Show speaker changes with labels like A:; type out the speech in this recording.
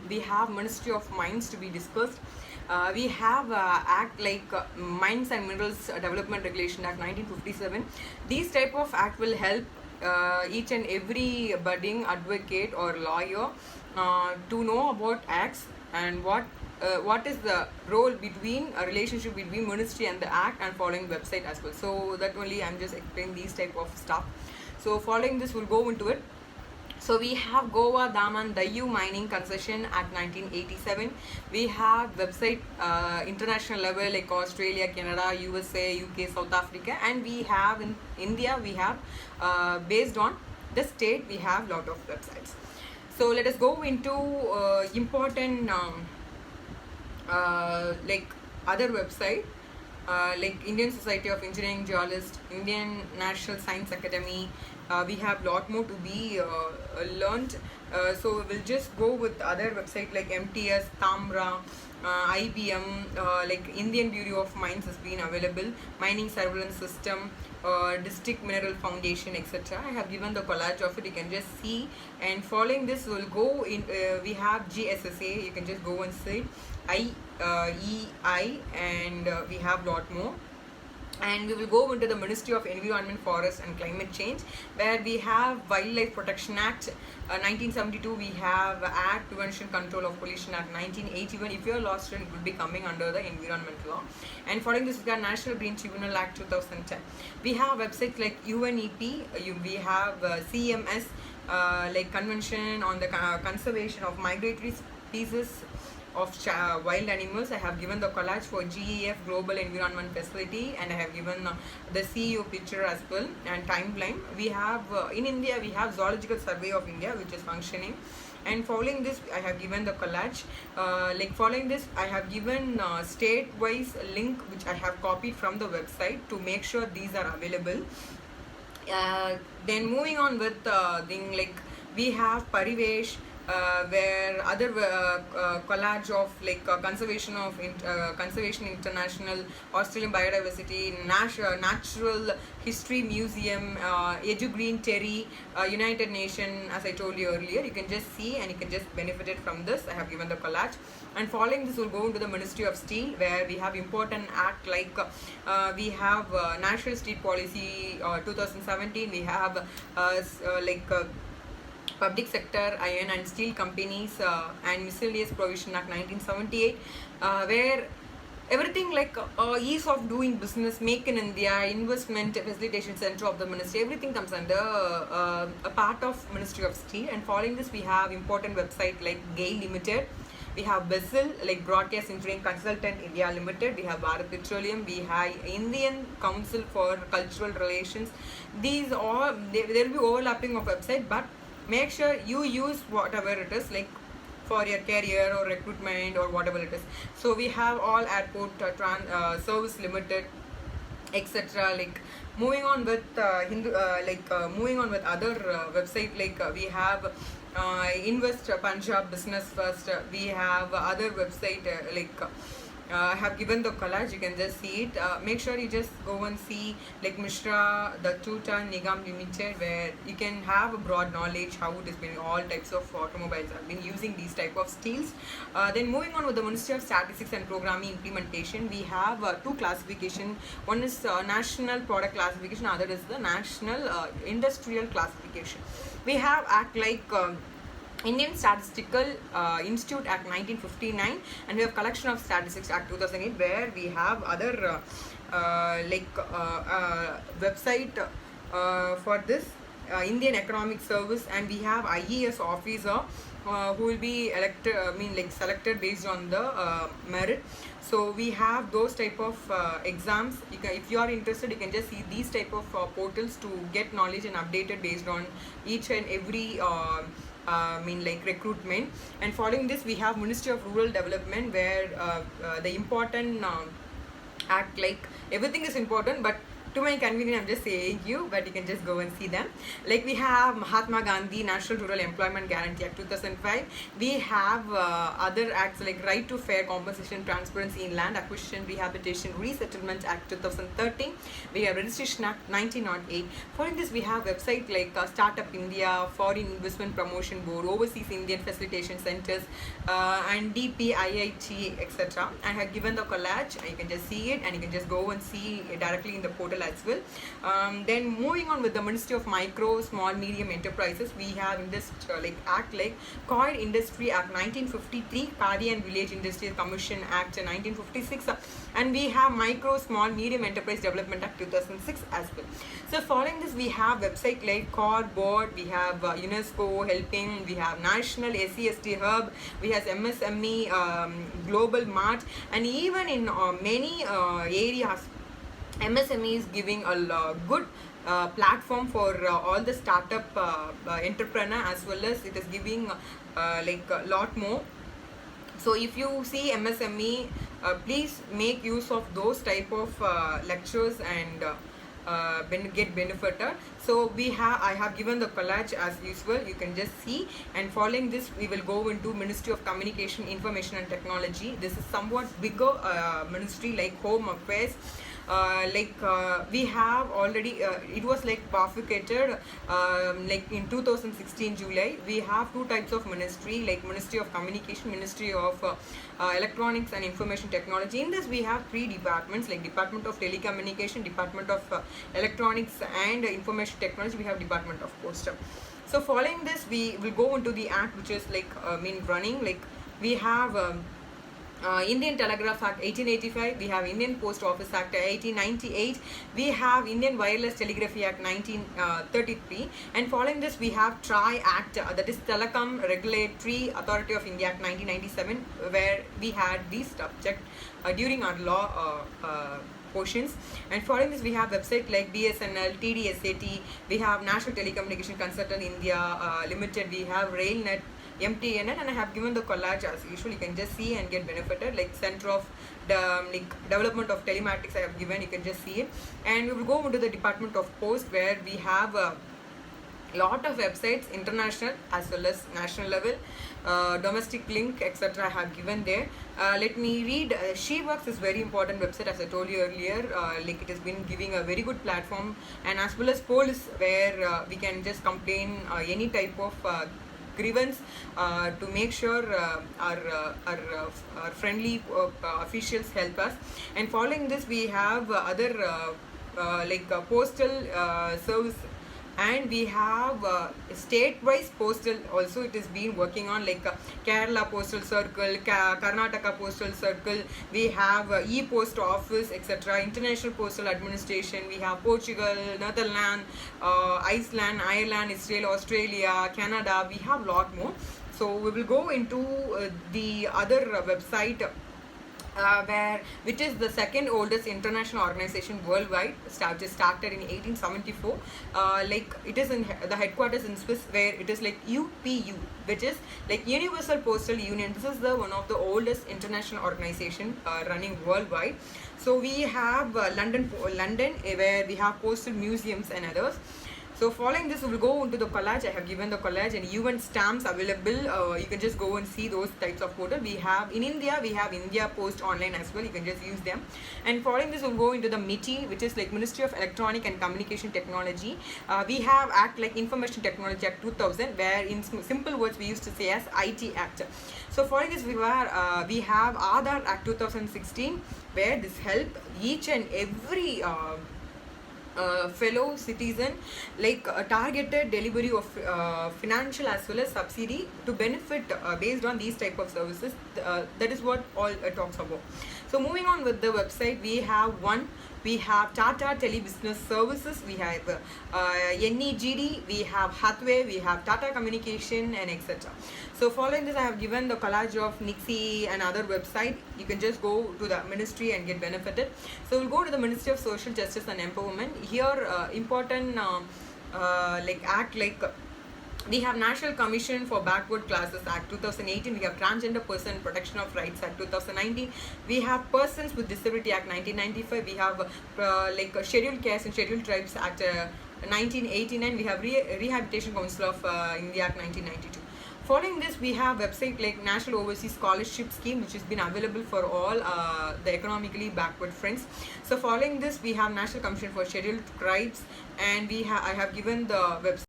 A: we have Ministry of Mines to be discussed. We have Act like Mines and Minerals Development Regulation Act 1957. These type of act will help each and every budding advocate or lawyer to know about acts and what is the role between a relationship between ministry and the act, and following website as well. So that only I'm just explaining these type of stuff. So following this, we'll go into it. So we have Goa Daman Dayu Mining Concession Act 1987. We have website international level like Australia, Canada, USA, UK, South Africa, and we have in India, we have based on the state, we have lot of websites. So let us go into important like other website like Indian Society of Engineering Geologists, Indian National Science Academy. We have lot more to be learned. So we'll just go with other website like MTS, Tamra, IBM, like Indian Bureau of Mines has been available, Mining Surveillance System, District Mineral Foundation, etc. I have given the collage of it, you can just see. And following this, we'll go in. We have GSSA, you can just go and see. IEI, and we have lot more. And we will go into the Ministry of Environment, Forest and Climate Change, where we have Wildlife Protection Act 1972. We have Act Prevention Control of Pollution Act 1981. If you are lost, it will be coming under the environment law. And following this, we have National Green Tribunal Act 2010. We have websites like UNEP. We have CMS, like Convention on the Conservation of Migratory Species of wild animals. I have given the collage for GEF Global Environment Facility, and I have given the CEO picture as well and timeline. We have in India, we have Zoological Survey of India, which is functioning. And following this, I have given the collage. Like following this, I have given state-wise link, which I have copied from the website to make sure these are available. Then moving on with thing like we have Parivesh, where other collage of like Conservation International, Australian Biodiversity, Natural History Museum, EduGreen Terry, United Nations, as I told you earlier. You can just see and you can just benefit it from this. I have given the collage. And following this, we'll go into the Ministry of Steel, where we have important act like we have National Steel Policy 2017. We have Public Sector Iron and Steel Companies and Miscellaneous Provision Act 1978, where everything like ease of doing business, Make in India, Investment Facilitation Center of the Ministry, everything comes under a part of Ministry of Steel. And following this, we have important website like GAIL Limited. We have BESL, like Broadcast Engineering Consultant India Limited. We have Bharat Petroleum. We have Indian Council for Cultural Relations. These all, there will be overlapping of website, but make sure you use whatever it is like for your career or recruitment or whatever it is. So we have all airport service limited, etc. Like moving on with moving on with other website like we have Invest Punjab Business First. We have other website I have given the collage, you can just see it. Make sure you just go and see like Mishra, the Two-Ton Nigam Limited, where you can have a broad knowledge how it has been, all types of automobiles have been using these type of steels. Then moving on with the Ministry of Statistics and Programming Implementation, we have two classification. One is National Product Classification, other is the National Industrial Classification. We have act like Indian Statistical Institute Act 1959, and we have Collection of Statistics Act 2008, where we have other website for this Indian Economic Service, and we have IES officer who will be elected, selected based on the merit. So we have those type of exams. If you are interested, you can just see these type of portals to get knowledge and updated based on each and every recruitment. And following this, we have Ministry of Rural Development, where the important act, like everything is important, but to my convenience, I'm just saying you, but you can just go and see them. Like we have Mahatma Gandhi National Rural Employment Guarantee Act 2005. We have other acts like Right to Fair Compensation, Transparency in Land Acquisition, Rehabilitation, Resettlement Act 2013. We have Registration Act 1908. Following this, we have website like Startup India, Foreign Investment Promotion Board, Overseas Indian Facilitation Centers, and DPIIT, etc. I have given the collage. You can just see it, and you can just go and see directly in the portal as well. Then moving on with the Ministry of Micro, Small, Medium Enterprises, we have in this act like Coir Industry Act 1953, Paddy and Village Industries Commission Act 1956, and we have Micro, Small, Medium Enterprise Development Act 2006 as well. So following this, we have website like Core Board, we have UNESCO helping, we have National SCST Hub, we have MSME Global Mart, and even in many areas, MSME is giving a good platform for all the startup entrepreneur, as well as it is giving like a lot more. So if you see MSME, please make use of those type of lectures and get benefited. So I have given the collage as usual, you can just see. And following this, we will go into Ministry of Communication, Information and Technology. This is somewhat bigger ministry like Home Affairs. We have already it was like bifurcated like in 2016 July. We have two types of ministry, like Ministry of Communication, Ministry of Electronics and Information Technology. In this we have three departments, like Department of Telecommunication, Department of Electronics and Information Technology. We have Department of Post. So following this, we will go into the act which is like running. Like we have Indian Telegraph Act 1885, we have Indian Post Office Act 1898, we have Indian Wireless Telegraphy Act 1933, and following this we have TRAI Act, that is Telecom Regulatory Authority of India Act 1997, where we had these subject during our law portions. And following this, we have website like BSNL, TDSAT, we have National Telecommunication Consultant India Limited, we have RailNet, MTNL, and I have given the collage as usual. You can just see and get benefited, like Center of the Development of Telematics I have given, you can just see it. And we will go into the Department of Post, where we have a lot of websites, international as well as national level, domestic link, etc. I have given there. Let me read. SheWorks is very important website, as I told you earlier. Like it has been giving a very good platform, and as well as Police, where we can just complain any type of grievance to make sure our friendly officials help us. And following this, we have other postal service, and we have state-wise postal also. It is been working on, like Kerala Postal Circle, Karnataka Postal Circle, we have e-post office, etc. International Postal Administration, we have Portugal, Netherlands, Iceland, Ireland, Israel, Australia, Canada. We have a lot more. So we will go into the other website, which is the second oldest international organization worldwide, started in 1874. Like it is in the headquarters in Swiss, where it is like UPU, which is like Universal Postal Union. This is the one of the oldest international organization running worldwide. So we have London, where we have postal museums and others. So following this, we will go into the collage. I have given the collage, and even stamps available. You can just go and see those types of portal. We have in India, we have India Post Online as well. You can just use them. And following this, we'll go into the MITI, which is like Ministry of Electronic and Communication Technology. We have Act like Information Technology Act 2000, where in simple words we used to say as IT Act. So following this, we have Aadhaar Act 2016, where this help each and every fellow citizen, like targeted delivery of financial as well as subsidy to benefit based on these type of services. That is what all talks about. So moving on with the website, we have Tata Telebusiness Services, we have NEGD, we have Hathway, we have Tata Communication, and etc. So following this, I have given the collage of Nixie and other website. You can just go to the ministry and get benefited. So we'll go to the Ministry of Social Justice and Empowerment. Here important like act like We have National Commission for Backward Classes Act 2018. We have Transgender Person Protection of Rights Act 2019. We have Persons with Disability Act 1995. We have Scheduled Castes and Scheduled Tribes Act 1989. We have Rehabilitation Council of India Act 1992. Following this, we have website like National Overseas Scholarship Scheme, which has been available for all the economically backward friends. So following this, we have National Commission for Scheduled Tribes, and I have given the website.